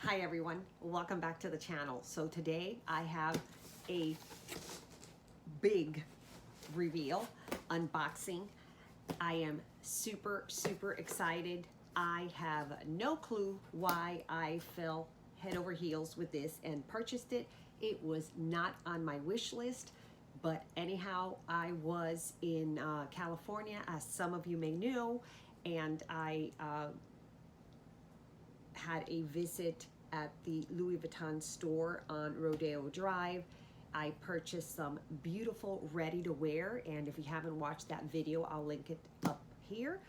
Hi everyone, welcome back to the channel. So today I have a big reveal, unboxing. I am super excited. I have no clue why I fell head over heels with this and purchased it. It was not on my wish list, but anyhow, I was in California, as some of you may know, and I had a visit at the Louis Vuitton store on Rodeo Drive. I purchased some beautiful ready to wear, and if you haven't watched that video, I'll link it up here.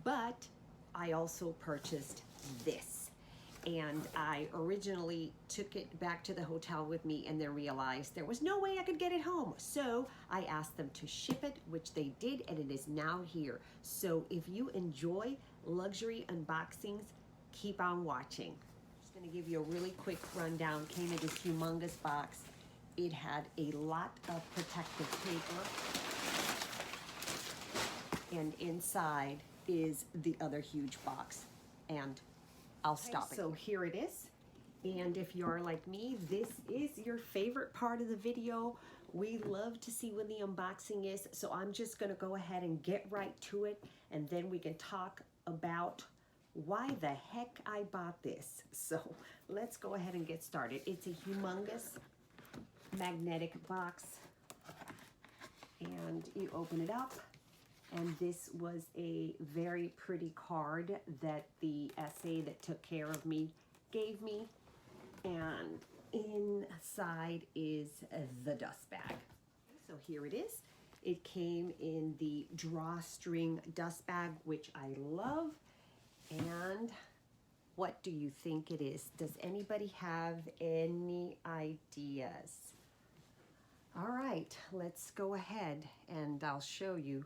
But I also purchased this, and I originally took it back to the hotel with me and then realized there was no way I could get it home. So I asked them to ship it, which they did, and it is now here. So if you enjoy luxury unboxings, keep on watching. I'm just going to give you a really quick rundown. Came in this humongous box. It had a lot of protective paper, and inside is the other huge box, and I'll stop it. So here it is, and if you're like me, this is your favorite part of the video. We love to see when the unboxing is, so I'm just going to go ahead and get right to it, and then we can talk about why the heck I bought this. So let's go ahead and get started. It's a humongous magnetic box, and you open it up, and this was a very pretty card that the SA that took care of me gave me, and inside is the dust bag. So here it is. It came in the drawstring dust bag, which I love. And what do you think it is? Does anybody have any ideas? All right, let's go ahead and I'll show you.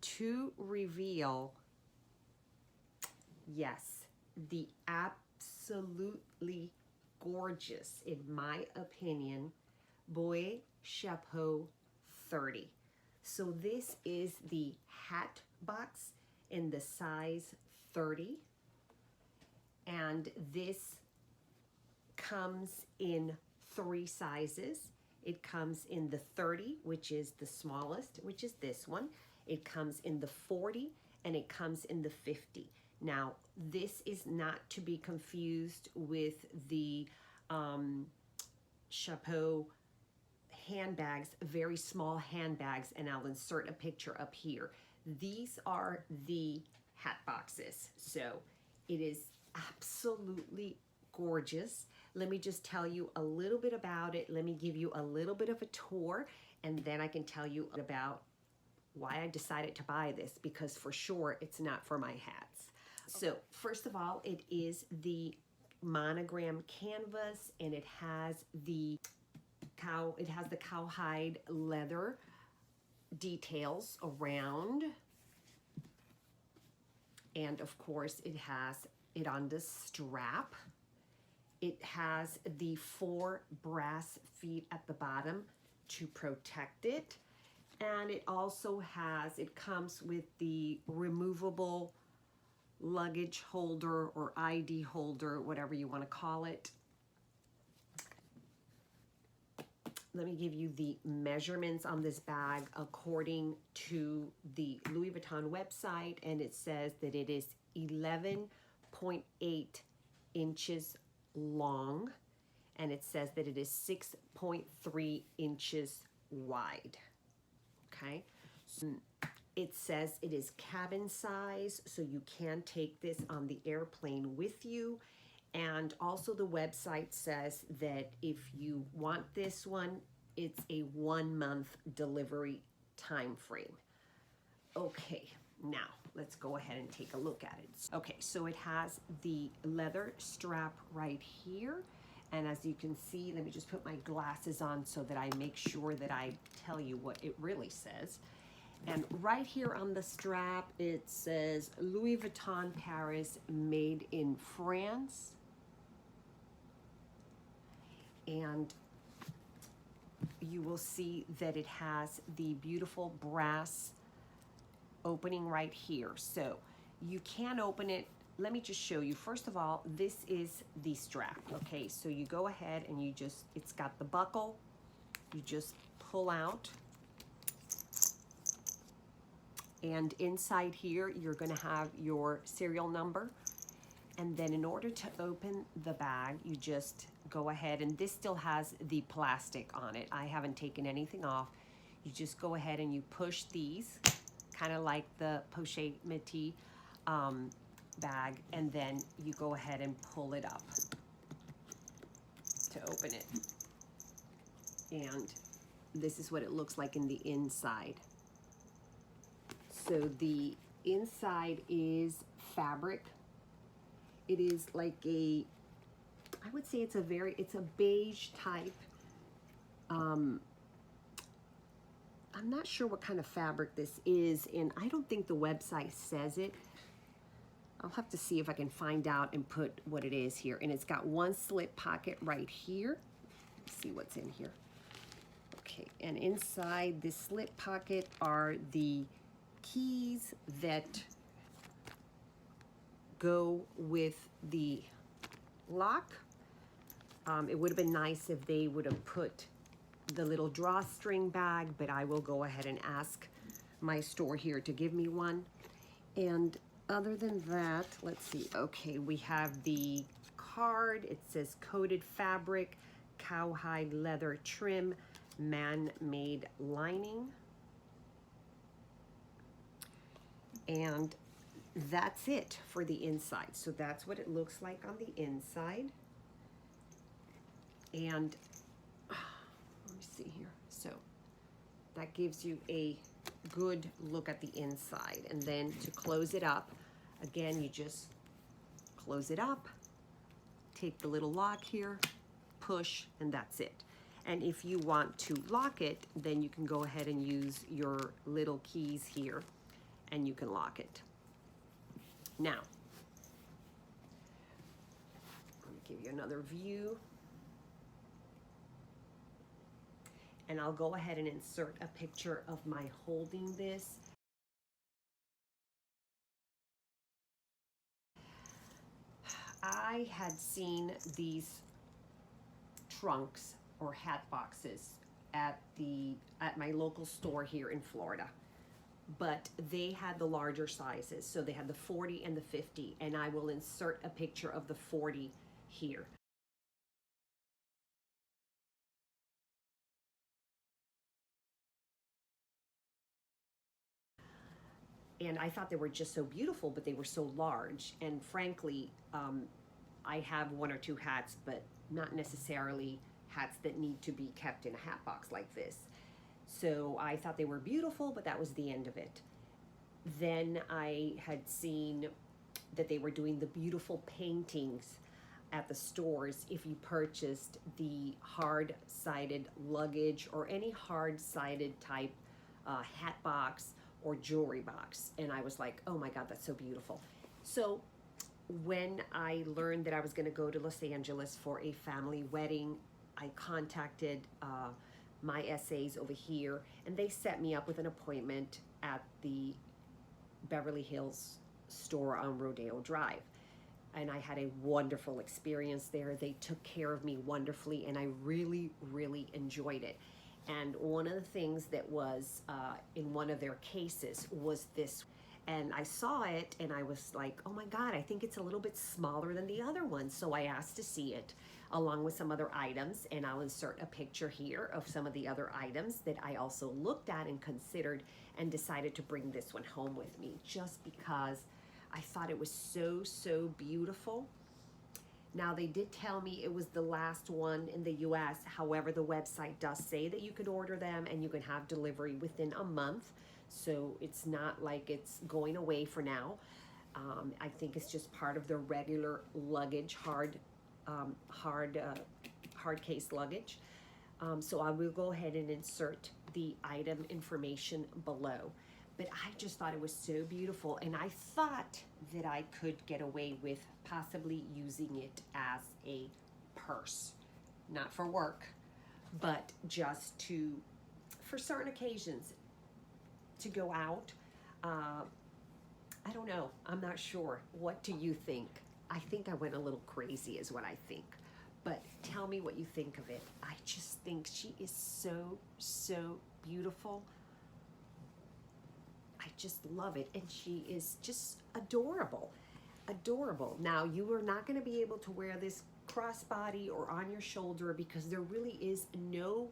To reveal, yes, the absolutely gorgeous, in my opinion, Boite Chapeau 30. So this is the hat box in the size 30, and this comes in 3 sizes. It comes in the 30, which is the smallest, which is this one. It comes in the 40, and it comes in the 50. Now, this is not to be confused with the Chapeau handbags, very small handbags, and I'll insert a picture up here. These are the hat boxes. So it is absolutely gorgeous. Let me just tell you a little bit about it. Let me give you a little bit of a tour, and then I can tell you about why I decided to buy this, because for sure it's not for my hats. So first of all, it is the monogram canvas, and it has the cowhide leather details around, and of course it has it on the strap. It has the 4 brass feet at the bottom to protect it, and it also has, it comes with the removable luggage holder or ID holder, whatever you want to call it. Let me give you the measurements on this bag according to the Louis Vuitton website, and it says that it is 11.8 inches long, and it says that it is 6.3 inches wide. Okay, so it says it is cabin size, so you can take this on the airplane with you. And also the website says that if you want this one, it's a 1-month delivery time frame. Okay, now let's go ahead and take a look at it. Okay, so it has the leather strap right here. And as you can see, let me just put my glasses on so that I make sure that I tell you what it really says. And right here on the strap, it says Louis Vuitton Paris, made in France. And you will see that it has the beautiful brass opening right here. So you can open it let me just show you. First of all, this is the strap. Okay, so you go ahead and you just, it's got the buckle. You just pull out. And inside here, you're gonna have your serial number. And then in order to open the bag, you just go ahead, and this still has the plastic on it. I haven't taken anything off. You just go ahead and you push these, kind of like the pochette métier bag, and then you go ahead and pull it up to open it. And this is what it looks like in the inside. So the inside is fabric. It is like a, I would say it's a beige type. I'm not sure what kind of fabric this is, and I don't think the website says it. I'll have to see if I can find out and put what it is here. And it's got one slip pocket right here. Let's see what's in here. Okay, and inside this slip pocket are the keys that go with the lock. It would have been nice if they would have put the little drawstring bag, but I will go ahead and ask my store here to give me one. And other than that, let's see. Okay, we have the card. It says coated fabric, cowhide leather trim, man-made lining. And that's it for the inside. So that's what it looks like on the inside. And let me see here. So that gives you a good look at the inside. And then to close it up, again, you just close it up, take the little lock here, push, and that's it. And if you want to lock it, then you can go ahead and use your little keys here and you can lock it. Now, let me give you another view. And I'll go ahead and insert a picture of my holding this. I had seen these trunks or hat boxes at my local store here in Florida, but they had the larger sizes. So they had the 40 and the 50, and I will insert a picture of the 40 here. And I thought they were just so beautiful, but they were so large. And frankly, I have one or two hats, but not necessarily hats that need to be kept in a hat box like this. So I thought they were beautiful, but that was the end of it. Then I had seen that they were doing the beautiful paintings at the stores if you purchased the hard-sided luggage or any hard-sided type hat box or jewelry box. And I was like, oh my God, that's so beautiful. So when I learned that I was gonna go to Los Angeles for a family wedding, I contacted my SAs over here, and they set me up with an appointment at the Beverly Hills store on Rodeo Drive. And I had a wonderful experience there. They took care of me wonderfully, and I really, really enjoyed it. And one of the things that was in one of their cases was this. And I saw it and I was like, oh my God, I think it's a little bit smaller than the other one. So I asked to see it along with some other items, and I'll insert a picture here of some of the other items that I also looked at and considered and decided to bring this one home with me just because I thought it was so, so beautiful. Now, they did tell me it was the last one in the US. However, the website does say that you could order them and you can have delivery within a month. So it's not like it's going away for now. I think it's just part of the regular luggage, hard case luggage. So I will go ahead and insert the item information below. But I just thought it was so beautiful, and I thought that I could get away with possibly using it as a purse, not for work, but just for certain occasions, to go out. I don't know. I'm not sure. What do you think? I think I went a little crazy is what I think. But tell me what you think of it. I just think she is so, so beautiful. I just love it. And she is just adorable. Adorable. Now, you are not going to be able to wear this crossbody or on your shoulder because there really is no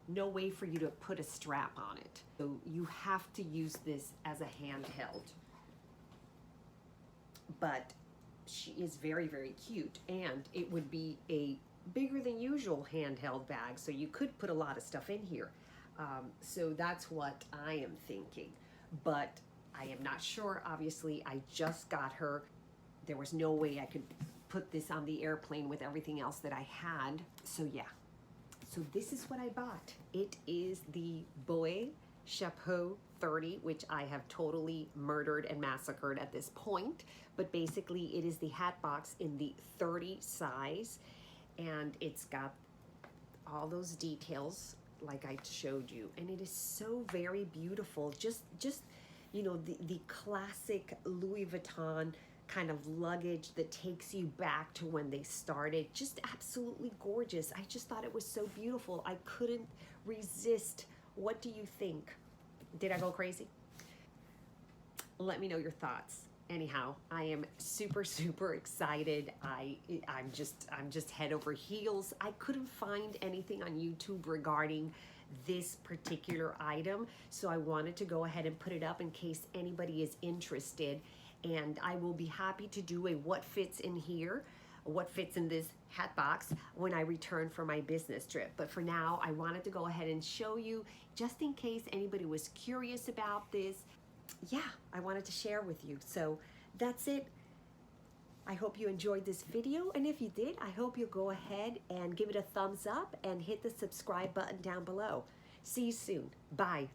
way for you to put a strap on it. So you have to use this as a handheld. But she is very, very cute, and it would be a bigger than usual handheld bag, so you could put a lot of stuff in here. So that's what I am thinking, but I am not sure. Obviously, I just got her. There was no way I could put this on the airplane with everything else that I had. So yeah, so this is what I bought. It is the Boite Chapeau 30, which I have totally murdered and massacred at this point. But basically it is the hat box in the 30 size, and it's got all those details like I showed you, and it is so very beautiful. Just you know, the classic Louis Vuitton kind of luggage that takes you back to when they started. Just absolutely gorgeous. I just thought it was so beautiful. I couldn't resist. What do you think? Did I go crazy? Let me know your thoughts. Anyhow, I am super, super excited. I'm just head over heels. I couldn't find anything on YouTube regarding this particular item, so I wanted to go ahead and put it up in case anybody is interested. And I will be happy to do a what fits in here, what fits in this hat box when I return for my business trip. But for now, I wanted to go ahead and show you just in case anybody was curious about this. Yeah, I wanted to share with you. So that's it. I hope you enjoyed this video, and if you did, I hope you'll go ahead and give it a thumbs up and hit the subscribe button down below. See you soon. Bye.